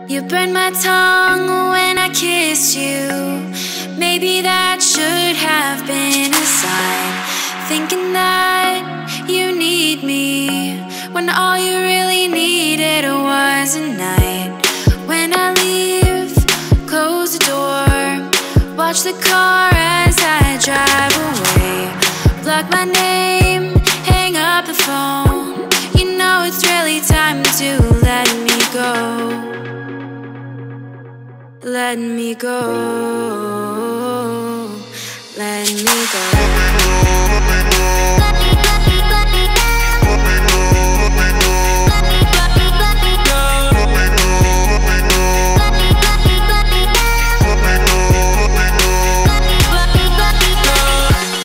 You burned my tongue when I kissed you. Maybe that should have been a sign. Thinking that you need me when all you really needed was a night. When I leave, close the door, watch the car as I drive away. Block my name, hang up the phone. You know it's really time to let me go. Let me go.